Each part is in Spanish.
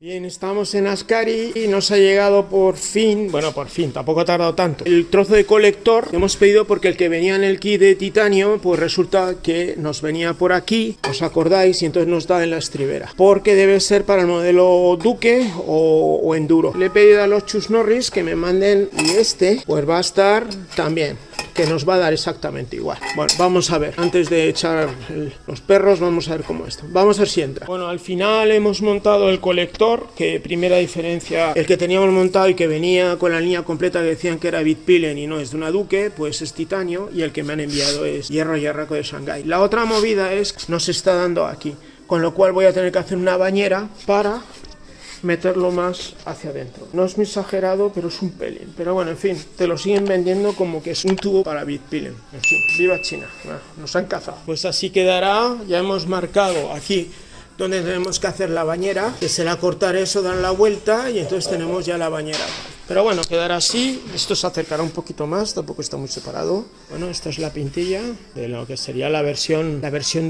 Bien, estamos en Ascari y nos ha llegado por fin, bueno, por fin, tampoco ha tardado tanto, el trozo de colector que hemos pedido porque el que venía en el kit de titanio, pues resulta que nos venía por aquí, ¿os acordáis? Y entonces nos da en la estribera, porque debe ser para el modelo Duque o Enduro. Le he pedido a los Chus Norris que me manden y este, pues va a estar también, que nos va a dar exactamente igual. Bueno, vamos a ver, antes de echar los perros, vamos a ver cómo esto. Vamos a ver si entra. Bueno, al final hemos montado el colector, que primera diferencia, el que teníamos montado y que venía con la línea completa que decían que era Bitpilen y no es de una Duque, pues es titanio, y el que me han enviado es hierro y arraco de Shanghái. La otra movida es, nos está dando aquí, con lo cual voy a tener que hacer una bañera para meterlo más hacia adentro. No es muy exagerado, pero es un pelín. Pero bueno, en fin, te lo siguen vendiendo como que es un tubo para Bitpilen. En fin, viva China. Nos han cazado. Pues así quedará. Ya hemos marcado aquí donde tenemos que hacer la bañera, que será cortar eso, dar la vuelta y entonces tenemos ya la bañera. Pero bueno, quedará así. Esto se acercará un poquito más, tampoco está muy separado. Bueno, esta es la pintilla de lo que sería la versión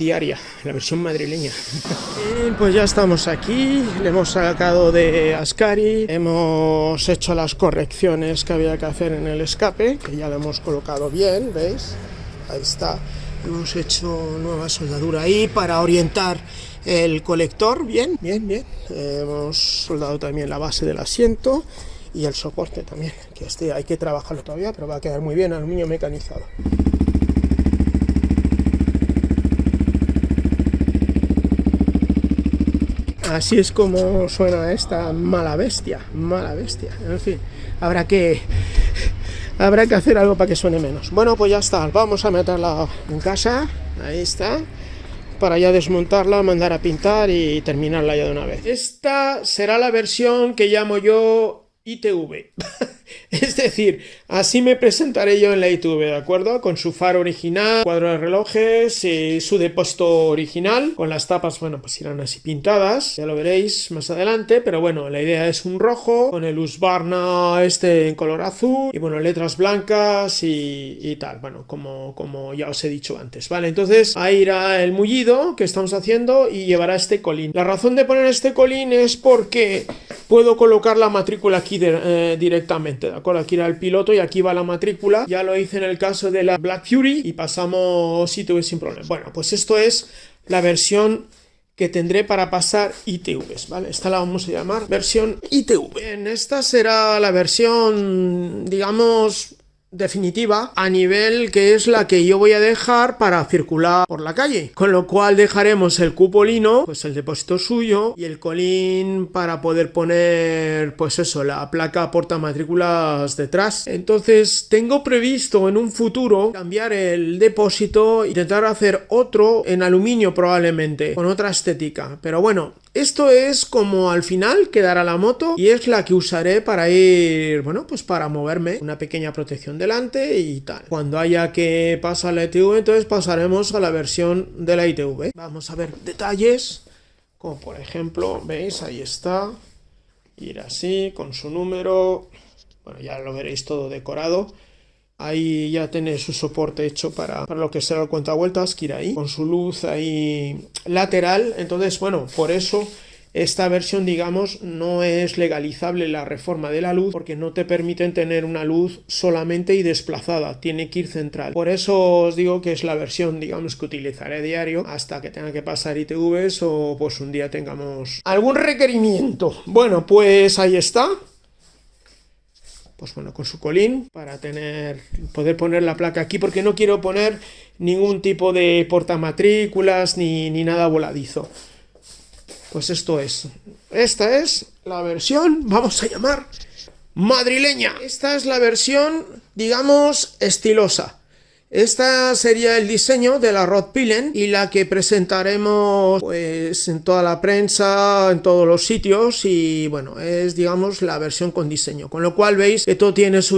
diaria, la versión madrileña. Y pues ya estamos aquí, le hemos sacado de Ascari, hemos hecho las correcciones que había que hacer en el escape, que ya lo hemos colocado bien, ¿veis? Ahí está. Hemos hecho nueva soldadura ahí para orientar el colector, bien. Hemos soldado también la base del asiento y el soporte también, que este hay que trabajarlo todavía, pero va a quedar muy bien, aluminio mecanizado. Así es como suena esta mala bestia. En fin, habrá que hacer algo para que suene menos. Bueno, pues ya está, vamos a meterla en casa, ahí está, para ya desmontarla, mandar a pintar y terminarla ya de una vez. Esta será la versión que llamo yo ITV. Es decir, así me presentaré yo en la ITV, ¿de acuerdo? Con su faro original, cuadro de relojes, su depósito original, con las tapas, bueno, pues irán así pintadas, ya lo veréis más adelante, pero bueno, la idea es un rojo, con el Husqvarna en color azul, y bueno, letras blancas y tal, bueno, como ya os he dicho antes, ¿vale? Entonces, ahí irá el mullido que estamos haciendo y llevará este colín. La razón de poner este colín es porque puedo colocar la matrícula aquí directamente, ¿de acuerdo? Aquí irá el piloto y aquí va la matrícula. Ya lo hice en el caso de la Black Fury y pasamos ITV sin problema. Bueno, pues esto es la versión que tendré para pasar ITVs, ¿vale? Esta la vamos a llamar versión ITV. Bien, esta será la versión, digamos, definitiva, a nivel que es la que yo voy a dejar para circular por la calle, con lo cual dejaremos el cupolino, pues el depósito suyo, y el colín para poder poner, pues eso, la placa portamatrículas detrás. Entonces tengo previsto en un futuro cambiar el depósito, intentar hacer otro en aluminio probablemente, con otra estética, pero bueno, esto es como al final quedará la moto y es la que usaré para ir, bueno, pues para moverme, una pequeña protección delante y tal. Cuando haya que pasar la ITV, entonces pasaremos a la versión de la ITV. Vamos a ver detalles, como por ejemplo, veis, ahí está, ir así, con su número, bueno, ya lo veréis todo decorado. Ahí ya tiene su soporte hecho para lo que será el cuentavueltas, que irá ahí, con su luz ahí lateral. Entonces, bueno, por eso esta versión, digamos, no es legalizable la reforma de la luz, porque no te permiten tener una luz solamente y desplazada, tiene que ir central. Por eso os digo que es la versión, digamos, que utilizaré diario hasta que tenga que pasar ITVs o pues un día tengamos algún requerimiento. Bueno, pues ahí está. Pues bueno, con su colín para poder poner la placa aquí, porque no quiero poner ningún tipo de portamatrículas ni nada voladizo. Pues esta es la versión, vamos a llamar madrileña. Esta es la versión, digamos, estilosa. Esta sería el diseño de la Rotpilen y la que presentaremos pues en toda la prensa, en todos los sitios, y bueno, es digamos la versión con diseño, con lo cual veis que todo tiene su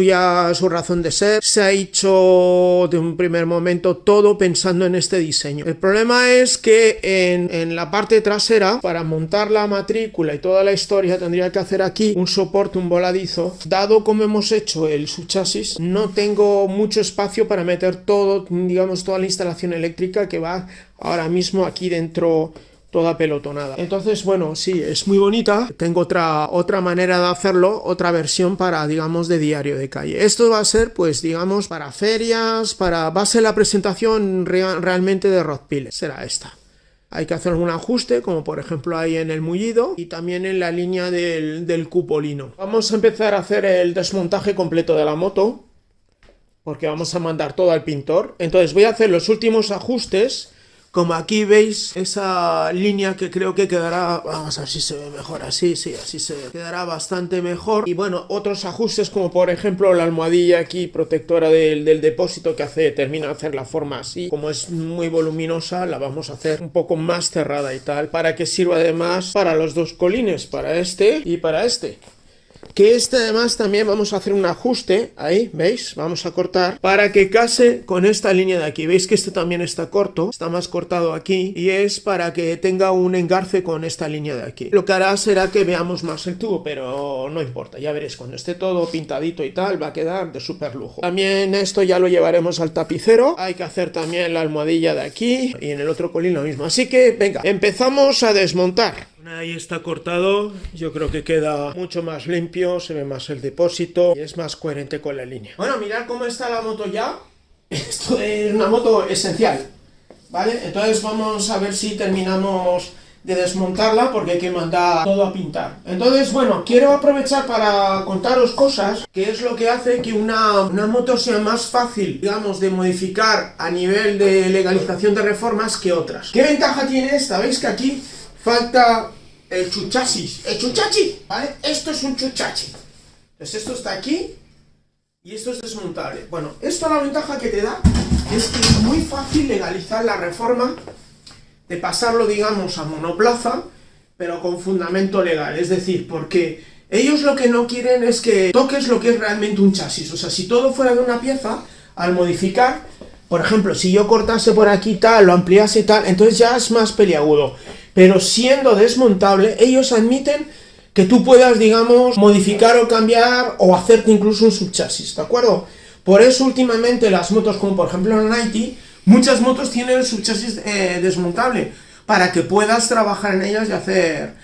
razón de ser. Se ha hecho de un primer momento todo pensando en este diseño. El problema es que en la parte trasera, para montar la matrícula y toda la historia, tendría que hacer aquí un soporte, un voladizo. Dado como hemos hecho el subchasis, no tengo mucho espacio para meter todo, digamos, toda la instalación eléctrica que va ahora mismo aquí dentro toda pelotonada. Entonces, bueno, sí, es muy bonita. Tengo otra manera de hacerlo, otra versión para, digamos, de diario de calle. Esto va a ser, pues, digamos, para ferias, va a ser la presentación realmente de Rockpile. Será esta. Hay que hacer algún ajuste, como por ejemplo ahí en el mullido y también en la línea del cupolino. Vamos a empezar a hacer el desmontaje completo de la moto, porque vamos a mandar todo al pintor. Entonces voy a hacer los últimos ajustes. Como aquí veis esa línea que creo que quedará, vamos a ver si se ve mejor así, sí, así se ve, quedará bastante mejor. Y bueno, otros ajustes como por ejemplo la almohadilla aquí protectora del depósito que termina de hacer la forma así. Como es muy voluminosa, la vamos a hacer un poco más cerrada y tal, para que sirva además para los dos colines, para este y para este. Que además también vamos a hacer un ajuste, ahí, ¿veis? Vamos a cortar para que case con esta línea de aquí. ¿Veis que este también está corto? Está más cortado aquí y es para que tenga un engarce con esta línea de aquí. Lo que hará será que veamos más el tubo, pero no importa, ya veréis, cuando esté todo pintadito y tal, va a quedar de súper lujo. También esto ya lo llevaremos al tapicero. Hay que hacer también la almohadilla de aquí y en el otro colín lo mismo. Así que, venga, empezamos a desmontar. Ahí está cortado, yo creo que queda mucho más limpio, se ve más el depósito y es más coherente con la línea. Bueno, mirad cómo está la moto ya. Esto es una moto esencial, ¿vale? Entonces vamos a ver si terminamos de desmontarla porque hay que mandar todo a pintar. Entonces, bueno, quiero aprovechar para contaros cosas que es lo que hace que una moto sea más fácil, digamos, de modificar a nivel de legalización de reformas que otras. ¿Qué ventaja tiene esta? ¿Veis que aquí falta el chuchasis? El chuchachi, ¿vale? Esto es un chuchachi. Entonces esto está aquí y esto es desmontable. Bueno, esto la ventaja que te da es que es muy fácil legalizar la reforma, de pasarlo, digamos, a monoplaza, pero con fundamento legal. Es decir, porque ellos lo que no quieren es que toques lo que es realmente un chasis. O sea, si todo fuera de una pieza, al modificar, por ejemplo, si yo cortase por aquí tal, lo ampliase tal, entonces ya es más peliagudo. Pero siendo desmontable, ellos admiten que tú puedas, digamos, modificar o cambiar o hacerte incluso un subchasis, ¿de acuerdo? Por eso últimamente las motos, como por ejemplo la 90, muchas motos tienen el subchasis desmontable, para que puedas trabajar en ellas y hacer,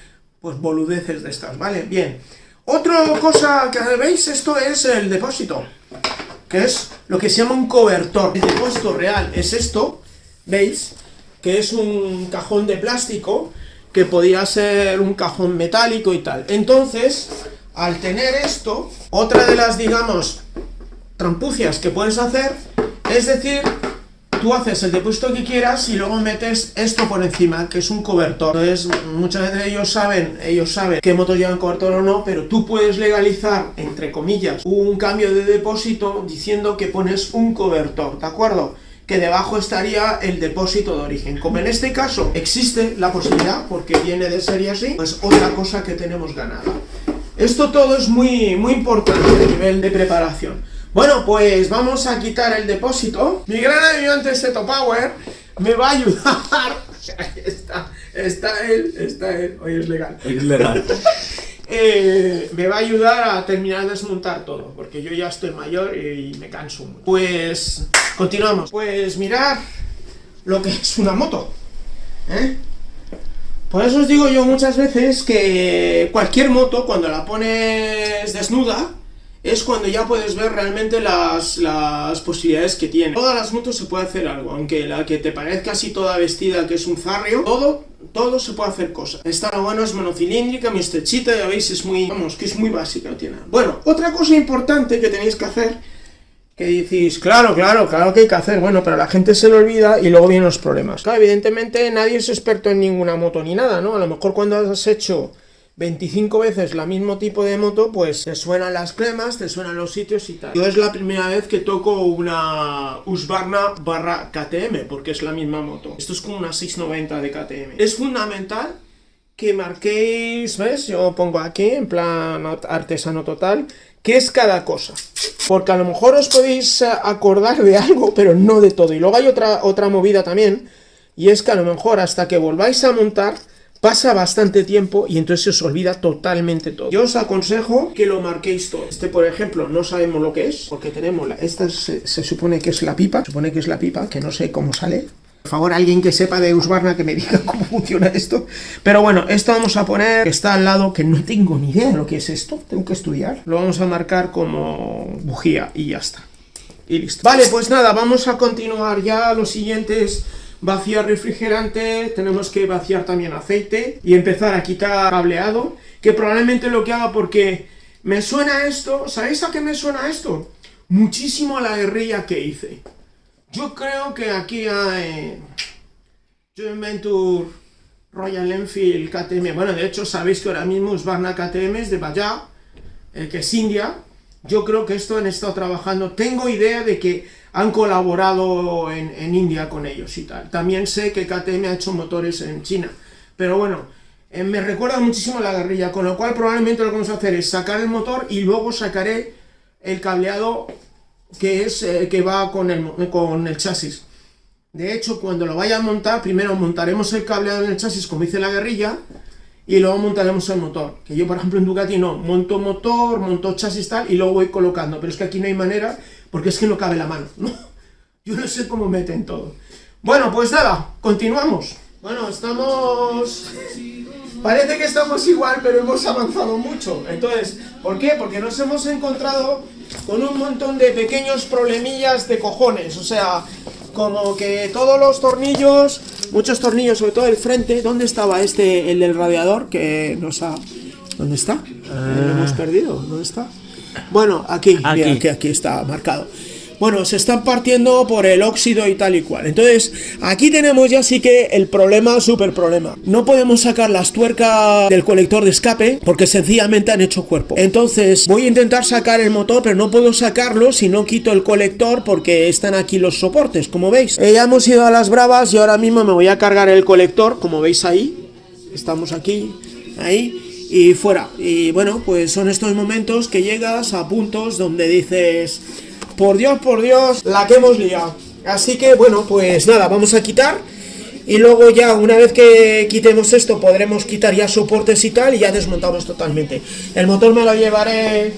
pues, boludeces de estas, ¿vale? Bien. Otra cosa que veis, esto es el depósito, que es lo que se llama un cobertor. El depósito real es esto, ¿veis? Que es un cajón de plástico, que podía ser un cajón metálico y tal. Entonces, al tener esto, otra de las, digamos, trampucias que puedes hacer, es decir, tú haces el depósito que quieras y luego metes esto por encima, que es un cobertor. Entonces, muchas veces ellos saben qué motos llevan cobertor o no, pero tú puedes legalizar, entre comillas, un cambio de depósito diciendo que pones un cobertor, ¿de acuerdo? Que debajo estaría el depósito de origen. Como en este caso existe la posibilidad, porque viene de serie así, pues otra cosa que tenemos ganada. Esto todo es muy, muy importante a nivel de preparación. Bueno, pues vamos a quitar el depósito. Mi gran ayudante Seto Power me va a ayudar. Está él. Hoy es legal. Es legal. Me va a ayudar a terminar de desmontar todo, porque yo ya estoy mayor y me canso mucho. Pues continuamos. Pues mirad lo que es una moto, ¿eh? Por eso os digo yo muchas veces que cualquier moto, cuando la pones desnuda, es cuando ya puedes ver realmente las posibilidades que tiene. Todas las motos se puede hacer algo, aunque la que te parezca así toda vestida, que es un zarrio, todo se puede hacer cosas. Esta, lo bueno, es monocilíndrica, muy estrechita, ya veis, es muy, vamos, que es muy básica, no tiene nada. Bueno, otra cosa importante que tenéis que hacer, que decís, claro que hay que hacer, bueno, pero la gente se lo olvida y luego vienen los problemas. Claro, evidentemente nadie es experto en ninguna moto ni nada, ¿no? A lo mejor cuando has hecho 25 veces el mismo tipo de moto, pues te suenan las clemas, te suenan los sitios y tal. Yo es la primera vez que toco una Husqvarna barra KTM, porque es la misma moto. Esto es como una 690 de KTM. Es fundamental que marquéis, ¿ves? Yo pongo aquí, en plan artesano total, qué es cada cosa. Porque a lo mejor os podéis acordar de algo, pero no de todo. Y luego hay otra movida también, y es que a lo mejor hasta que volváis a montar, pasa bastante tiempo y entonces se os olvida totalmente todo. Yo os aconsejo que lo marquéis todo. Por ejemplo, no sabemos lo que es, porque tenemos esta se supone que es la pipa, que no sé cómo sale. Por favor, alguien que sepa de Husqvarna que me diga cómo funciona esto. Pero bueno, esto vamos a poner que está al lado, que no tengo ni idea de lo que es esto. Tengo que estudiar. Lo vamos a marcar como bujía y ya está. Y listo. Vale, pues nada, vamos a continuar ya. Los siguientes: vaciar refrigerante, tenemos que vaciar también aceite y empezar a quitar cableado, que probablemente lo que haga, porque me suena esto. ¿Sabéis a qué me suena esto? Muchísimo a la guerrilla que hice. Yo creo que aquí hay Joint Venture Royal Enfield KTM. Bueno, de hecho sabéis que ahora mismo Husqvarna KTM es de Bajaj, que es India. Yo creo que esto han estado trabajando. Tengo idea de que han colaborado en India con ellos y tal. También sé que KTM ha hecho motores en China. Pero bueno, me recuerda muchísimo a la guerrilla, con lo cual probablemente lo que vamos a hacer es sacar el motor y luego sacaré el cableado que es que va con el chasis. De hecho, cuando lo vaya a montar, primero montaremos el cableado en el chasis como hice la guerrilla, y luego montaremos el motor. Que yo, por ejemplo, en Ducati no, monto motor, monto chasis tal, y luego voy colocando. Pero es que aquí no hay manera, porque es que no cabe la mano, ¿no? Yo no sé cómo meten todo. Bueno, pues nada, continuamos. Bueno, estamos... Parece que estamos igual, pero hemos avanzado mucho. Entonces, ¿por qué? Porque nos hemos encontrado con un montón de pequeños problemillas de cojones. O sea, como que todos los tornillos, muchos tornillos, sobre todo el frente. ¿Dónde estaba el del radiador? Que nos ha... ¿Dónde está? Lo hemos perdido. ¿Dónde está? Bueno, aquí. Mira, aquí está marcado. Bueno, se están partiendo por el óxido y tal y cual. Entonces, aquí tenemos ya sí que el problema, súper problema. No podemos sacar las tuercas del colector de escape porque sencillamente han hecho cuerpo. Entonces, voy a intentar sacar el motor, pero no puedo sacarlo si no quito el colector porque están aquí los soportes, como veis. Ya hemos ido a las bravas y ahora mismo me voy a cargar el colector, como veis ahí. Estamos aquí, ahí y fuera. Y bueno, pues son estos momentos que llegas a puntos donde dices... Por Dios, la que hemos liado. Así que bueno, pues nada, vamos a quitar. Y luego ya, una vez que quitemos esto, podremos quitar ya soportes y tal. Y ya desmontamos totalmente. El motor me lo llevaré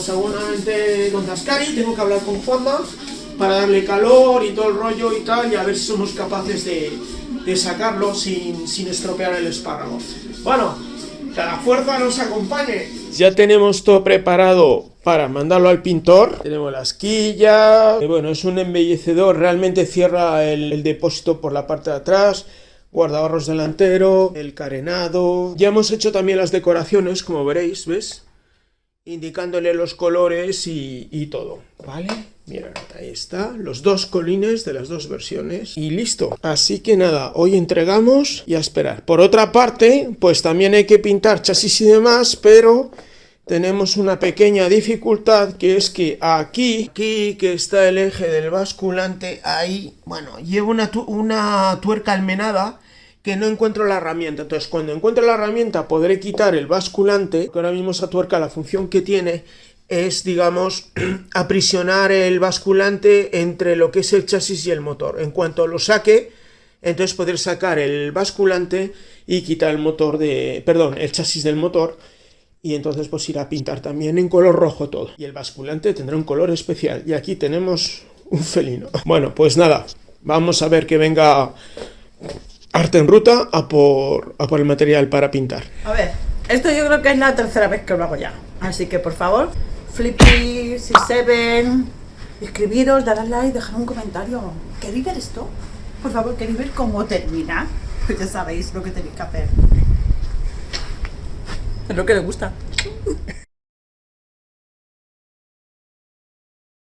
seguramente con Tascari. Tengo que hablar con Juanma para darle calor y todo el rollo y tal. Y a ver si somos capaces de sacarlo sin estropear el espárrago. Bueno, que la fuerza nos acompañe. Ya tenemos todo preparado para mandarlo al pintor. Tenemos las quillas. Bueno, es un embellecedor. Realmente cierra el depósito por la parte de atrás. Guardabarros delantero. El carenado. Ya hemos hecho también las decoraciones, como veréis, ¿ves? Indicándole los colores y todo. ¿Vale? Mirad, ahí está. Los dos colines de las dos versiones. Y listo. Así que nada, hoy entregamos y a esperar. Por otra parte, pues también hay que pintar chasis y demás, pero... tenemos una pequeña dificultad, que es que aquí que está el eje del basculante, ahí, bueno, llevo una tuerca almenada que no encuentro la herramienta. Entonces, cuando encuentre la herramienta podré quitar el basculante, que ahora mismo esa tuerca la función que tiene es, digamos, aprisionar el basculante entre lo que es el chasis y el motor. En cuanto lo saque, entonces poder sacar el basculante y quitar el motor el chasis del motor. Y entonces pues irá a pintar también en color rojo todo. Y el basculante tendrá un color especial. Y aquí tenemos un felino. Bueno, pues nada. Vamos a ver que venga Arte en Ruta a por el material para pintar. A ver, esto yo creo que es la tercera vez que lo hago ya. Así que por favor, Flippy, C7, escribiros, dar al like, dejar un comentario. ¿Queréis ver esto? Por favor, ¿queréis ver cómo termina? Pues ya sabéis lo que tenéis que hacer. Es lo que les gusta.